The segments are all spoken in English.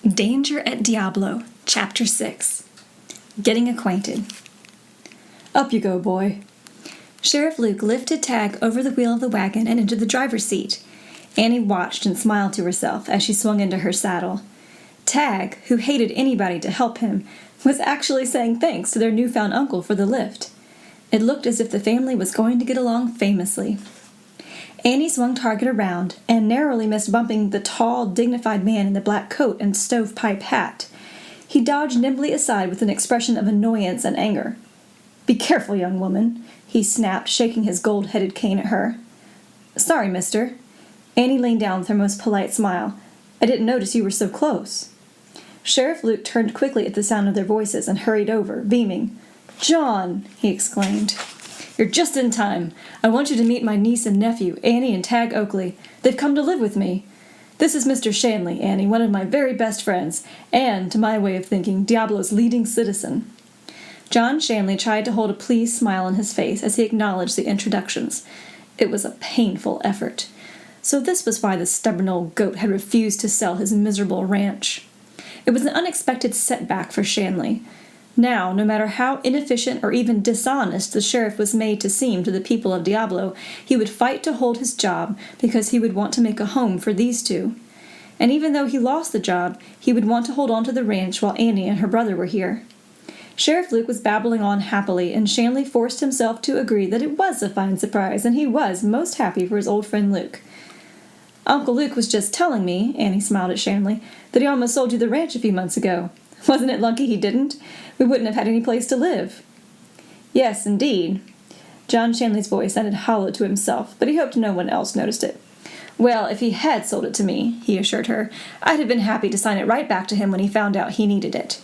Danger at Diablo, Chapter 6. Getting Acquainted. Up you go, boy. Sheriff Luke lifted Tag over the wheel of the wagon and into the driver's seat. Annie watched and smiled to herself as she swung into her saddle. Tag, who hated anybody to help him, was actually saying thanks to their newfound uncle for the lift. It looked as if the family was going to get along famously. Annie swung Target around and narrowly missed bumping the tall, dignified man in the black coat and stovepipe hat. He dodged nimbly aside with an expression of annoyance and anger. "Be careful, young woman," he snapped, shaking his gold-headed cane at her. "Sorry, mister." Annie leaned down with her most polite smile. "I didn't notice you were so close." Sheriff Luke turned quickly at the sound of their voices and hurried over, beaming. "John!" he exclaimed. "You're just in time. I want you to meet my niece and nephew, Annie and Tag Oakley. They've come to live with me. This is Mr. Shanley, Annie, one of my very best friends, and, to my way of thinking, Diablo's leading citizen." John Shanley tried to hold a pleased smile on his face as he acknowledged the introductions. It was a painful effort. So this was why the stubborn old goat had refused to sell his miserable ranch. It was an unexpected setback for Shanley. Now, no matter how inefficient or even dishonest the sheriff was made to seem to the people of Diablo, he would fight to hold his job because he would want to make a home for these two. And even though he lost the job, he would want to hold on to the ranch while Annie and her brother were here. Sheriff Luke was babbling on happily, and Shanley forced himself to agree that it was a fine surprise, and he was most happy for his old friend Luke. "Uncle Luke was just telling me," Annie smiled at Shanley, "that he almost sold you the ranch a few months ago. Wasn't it lucky he didn't? We wouldn't have had any place to live." "Yes, indeed." John Shanley's voice sounded hollow to himself, but he hoped no one else noticed it. "Well, if he had sold it to me," he assured her, "I'd have been happy to sign it right back to him when he found out he needed it."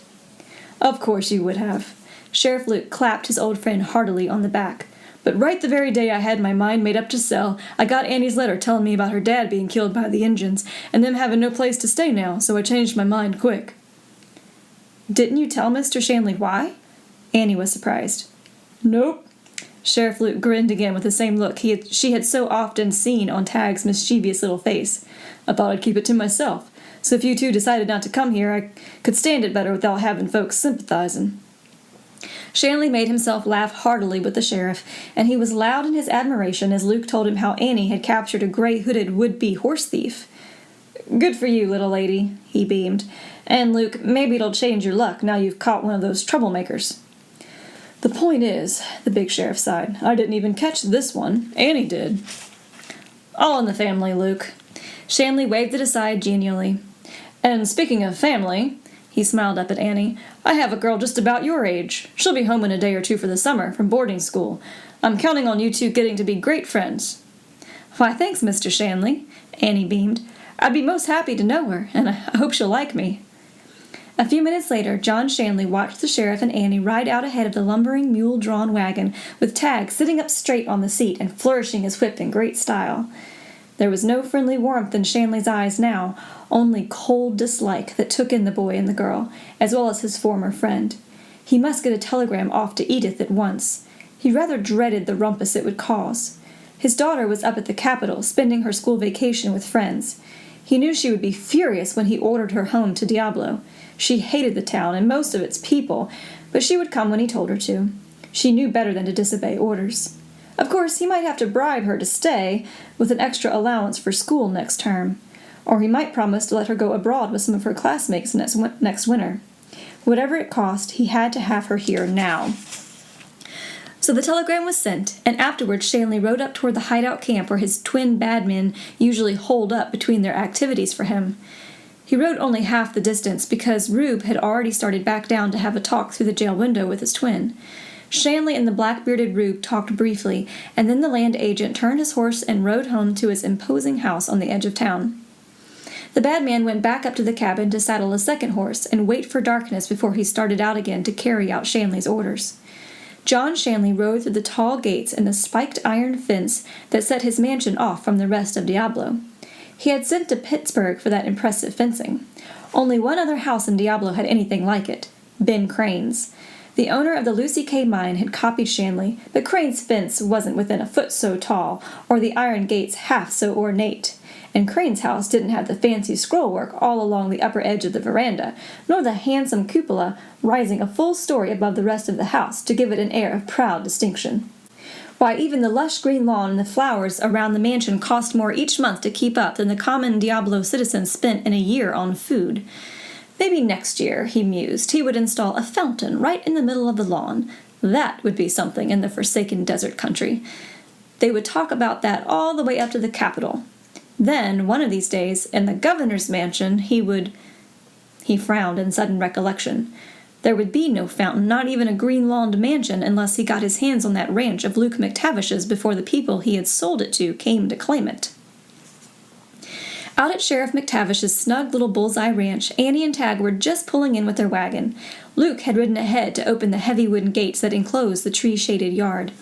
"Of course you would have." Sheriff Luke clapped his old friend heartily on the back. "But right the very day I had my mind made up to sell, I got Annie's letter telling me about her dad being killed by the Injuns, and them having no place to stay now, so I changed my mind quick." "Didn't you tell Mr. Shanley why?" Annie was surprised. "Nope." Sheriff Luke grinned again with the same look she had so often seen on Tag's mischievous little face. "I thought I'd keep it to myself, so if you two decided not to come here, I could stand it better without having folks sympathizing." Shanley made himself laugh heartily with the sheriff, and he was loud in his admiration as Luke told him how Annie had captured a gray-hooded would-be horse thief. "Good for you, little lady," he beamed. "And, Luke, maybe it'll change your luck now you've caught one of those troublemakers." "The point is," the big sheriff sighed, "I didn't even catch this one. Annie did." "All in the family, Luke." Shanley waved it aside genially. "And speaking of family," he smiled up at Annie, "I have a girl just about your age. She'll be home in a day or two for the summer from boarding school. I'm counting on you two getting to be great friends." "Why, thanks, Mr. Shanley," Annie beamed. "I'd be most happy to know her, and I hope she'll like me." A few minutes later, John Shanley watched the sheriff and Annie ride out ahead of the lumbering mule-drawn wagon, with Tag sitting up straight on the seat and flourishing his whip in great style. There was no friendly warmth in Shanley's eyes now, only cold dislike that took in the boy and the girl, as well as his former friend. He must get a telegram off to Edith at once. He rather dreaded the rumpus it would cause. His daughter was up at the capital, spending her school vacation with friends. He knew she would be furious when he ordered her home to Diablo. She hated the town and most of its people, but she would come when he told her to. She knew better than to disobey orders. Of course, he might have to bribe her to stay, with an extra allowance for school next term. Or he might promise to let her go abroad with some of her classmates next winter. Whatever it cost, he had to have her here now. So the telegram was sent, and afterwards Shanley rode up toward the hideout camp where his twin bad men usually holed up between their activities for him. He rode only half the distance because Rube had already started back down to have a talk through the jail window with his twin. Shanley and the black-bearded Rube talked briefly, and then the land agent turned his horse and rode home to his imposing house on the edge of town. The bad man went back up to the cabin to saddle a second horse and wait for darkness before he started out again to carry out Shanley's orders. John Shanley rode through the tall gates and the spiked iron fence that set his mansion off from the rest of Diablo. He had sent to Pittsburgh for that impressive fencing. Only one other house in Diablo had anything like it, Ben Crane's. The owner of the Lucy K. mine had copied Shanley, but Crane's fence wasn't within a foot so tall, or the iron gates half so ornate, and Crane's house didn't have the fancy scrollwork all along the upper edge of the veranda, nor the handsome cupola rising a full story above the rest of the house to give it an air of proud distinction. Why, even the lush green lawn and the flowers around the mansion cost more each month to keep up than the common Diablo citizen spent in a year on food. Maybe next year, he mused, he would install a fountain right in the middle of the lawn. That would be something in the forsaken desert country. They would talk about that all the way up to the capital. Then, one of these days, in the governor's mansion, He frowned in sudden recollection. There would be no fountain, not even a green-lawned mansion, unless he got his hands on that ranch of Luke McTavish's before the people he had sold it to came to claim it. Out at Sheriff McTavish's snug little bullseye ranch, Annie and Tag were just pulling in with their wagon. Luke had ridden ahead to open the heavy wooden gates that enclosed the tree-shaded yard.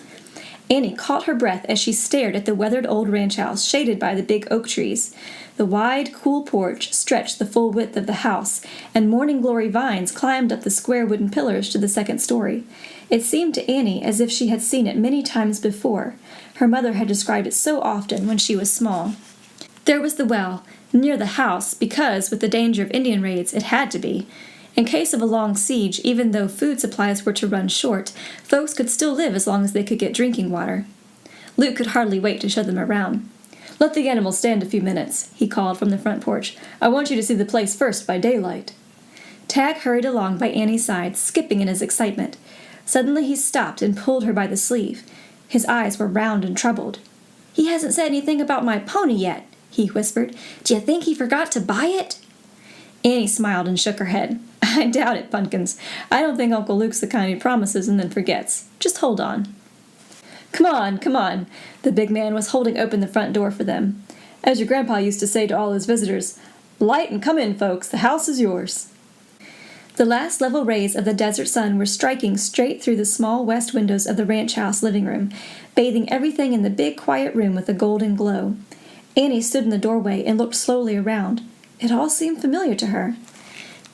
Annie caught her breath as she stared at the weathered old ranch house shaded by the big oak trees. The wide, cool porch stretched the full width of the house, and morning-glory vines climbed up the square wooden pillars to the second story. It seemed to Annie as if she had seen it many times before. Her mother had described it so often when she was small. There was the well, near the house, because, with the danger of Indian raids, it had to be. In case of a long siege, even though food supplies were to run short, folks could still live as long as they could get drinking water. Luke could hardly wait to show them around. "Let the animals stand a few minutes," he called from the front porch. "I want you to see the place first by daylight." Tag hurried along by Annie's side, skipping in his excitement. Suddenly he stopped and pulled her by the sleeve. His eyes were round and troubled. "He hasn't said anything about my pony yet," he whispered. "D'you think he forgot to buy it?" Annie smiled and shook her head. "I doubt it, Punkins. I don't think Uncle Luke's the kind who promises and then forgets. Just hold on." Come on. The big man was holding open the front door for them. "As your grandpa used to say to all his visitors, 'Light and come in, folks. The house is yours.'" The last level rays of the desert sun were striking straight through the small west windows of the ranch house living room, bathing everything in the big quiet room with a golden glow. Annie stood in the doorway and looked slowly around. It all seemed familiar to her.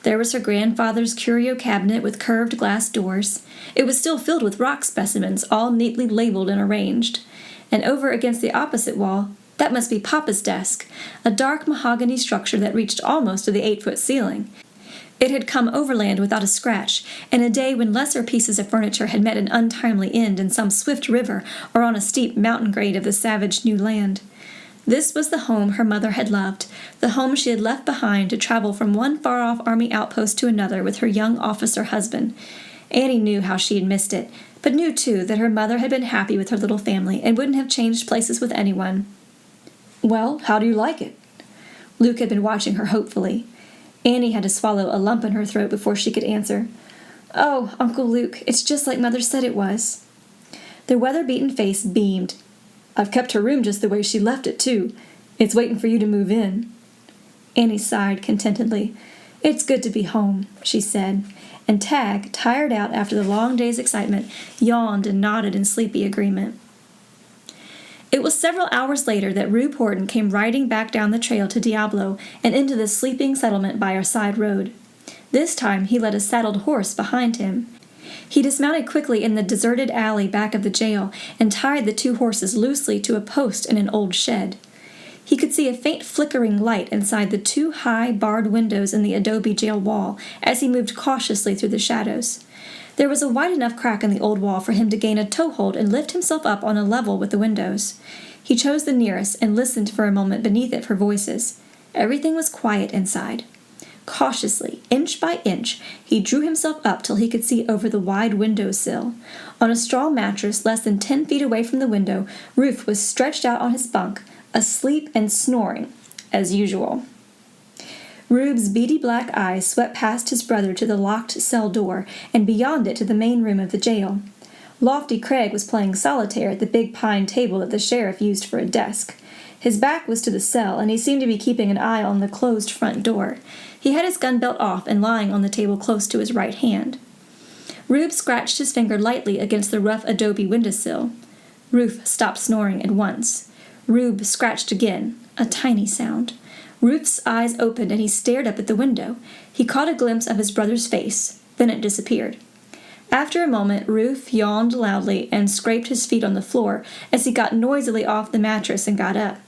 There was her grandfather's curio cabinet with curved glass doors. It was still filled with rock specimens, all neatly labeled and arranged. And over against the opposite wall, that must be Papa's desk, a dark mahogany structure that reached almost to the 8-foot ceiling. It had come overland without a scratch, in a day when lesser pieces of furniture had met an untimely end in some swift river or on a steep mountain grade of the savage new land. This was the home her mother had loved, the home she had left behind to travel from one far-off army outpost to another with her young officer husband. Annie knew how she had missed it, but knew, too, that her mother had been happy with her little family and wouldn't have changed places with anyone. "Well, how do you like it?" Luke had been watching her hopefully. Annie had to swallow a lump in her throat before she could answer. "Oh, Uncle Luke, it's just like Mother said it was." Their weather-beaten face beamed. "I've kept her room just the way she left it, too. It's waiting for you to move in." Annie sighed contentedly. "It's good to be home," she said, and Tag, tired out after the long day's excitement, yawned and nodded in sleepy agreement. It was several hours later that Rube Horton came riding back down the trail to Diablo and into the sleeping settlement by our side road. This time he led a saddled horse behind him. He dismounted quickly in the deserted alley back of the jail and tied the two horses loosely to a post in an old shed. He could see a faint flickering light inside the two high, barred windows in the adobe jail wall as he moved cautiously through the shadows. There was a wide enough crack in the old wall for him to gain a toehold and lift himself up on a level with the windows. He chose the nearest and listened for a moment beneath it for voices. Everything was quiet inside. Cautiously, inch by inch, he drew himself up till he could see over the wide window-sill. On a straw mattress less than 10 feet away from the window, Ruth was stretched out on his bunk, asleep and snoring, as usual. Rube's beady black eyes swept past his brother to the locked cell door and beyond it to the main room of the jail. Lofty Craig was playing solitaire at the big pine table that the sheriff used for a desk. His back was to the cell, and he seemed to be keeping an eye on the closed front door. He had his gun belt off and lying on the table close to his right hand. Rube scratched his finger lightly against the rough adobe windowsill. Ruth stopped snoring at once. Rube scratched again, a tiny sound. Ruth's eyes opened, and he stared up at the window. He caught a glimpse of his brother's face, then it disappeared. After a moment, Ruth yawned loudly and scraped his feet on the floor as he got noisily off the mattress and got up.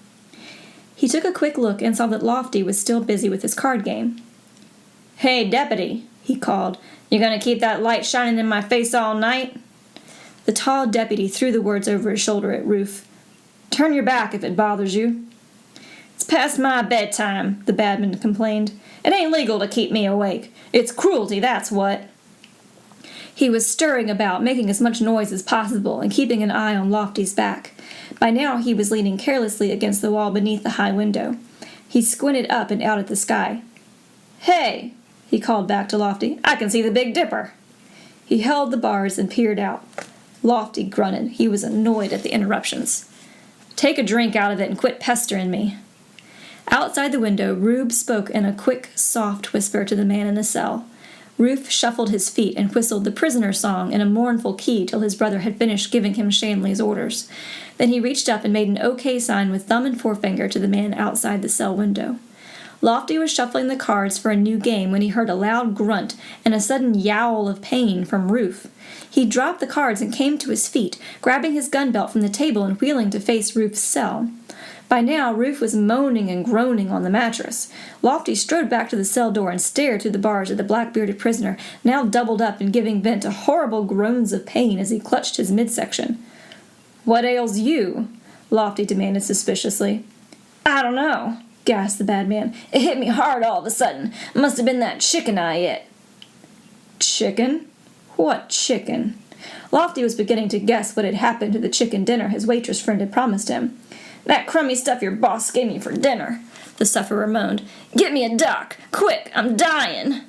He took a quick look and saw that Lofty was still busy with his card game. "Hey, deputy," he called. "You gonna keep that light shining in my face all night?" The tall deputy threw the words over his shoulder at Ruth. "Turn your back if it bothers you." "It's past my bedtime," the badman complained. "It ain't legal to keep me awake. It's cruelty, that's what." He was stirring about, making as much noise as possible, and keeping an eye on Lofty's back. By now he was leaning carelessly against the wall beneath the high window. He squinted up and out at the sky. "Hey," he called back to Lofty, "I can see the Big Dipper." He held the bars and peered out. Lofty grunted. He was annoyed at the interruptions. "Take a drink out of it and quit pestering me." Outside the window, Rube spoke in a quick, soft whisper to the man in the cell. Rufe shuffled his feet and whistled the prisoner's song in a mournful key till his brother had finished giving him Shanley's orders. Then he reached up and made an OK sign with thumb and forefinger to the man outside the cell window. Lofty was shuffling the cards for a new game when he heard a loud grunt and a sudden yowl of pain from Rufe. He dropped the cards and came to his feet, grabbing his gun belt from the table and wheeling to face Rufe's cell. By now, Rufe was moaning and groaning on the mattress. Lofty strode back to the cell door and stared through the bars at the black-bearded prisoner, now doubled up and giving vent to horrible groans of pain as he clutched his midsection. "What ails you?" Lofty demanded suspiciously. "I don't know," gasped the bad man. "It hit me hard all of a sudden. Must have been that chicken I ate." "Chicken? What chicken?" Lofty was beginning to guess what had happened to the chicken dinner his waitress friend had promised him. "That crummy stuff your boss gave me for dinner," the sufferer moaned. "Get me a doc! Quick! I'm dying!"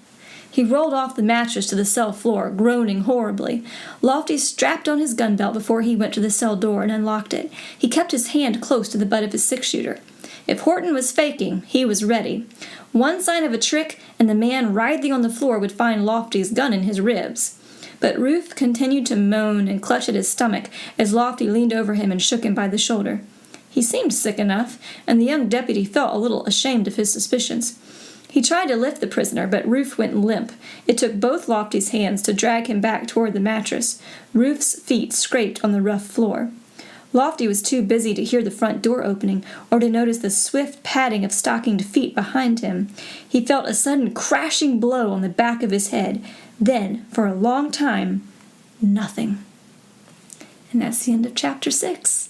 He rolled off the mattress to the cell floor, groaning horribly. Lofty strapped on his gun belt before he went to the cell door and unlocked it. He kept his hand close to the butt of his six-shooter. If Horton was faking, he was ready. One sign of a trick, and the man writhing on the floor would find Lofty's gun in his ribs. But Rufe continued to moan and clutch at his stomach as Lofty leaned over him and shook him by the shoulder. He seemed sick enough, and the young deputy felt a little ashamed of his suspicions. He tried to lift the prisoner, but Rufe went limp. It took both Lofty's hands to drag him back toward the mattress. Rufe's feet scraped on the rough floor. Lofty was too busy to hear the front door opening or to notice the swift padding of stockinged feet behind him. He felt a sudden crashing blow on the back of his head. Then, for a long time, nothing. And that's the end of Chapter 6.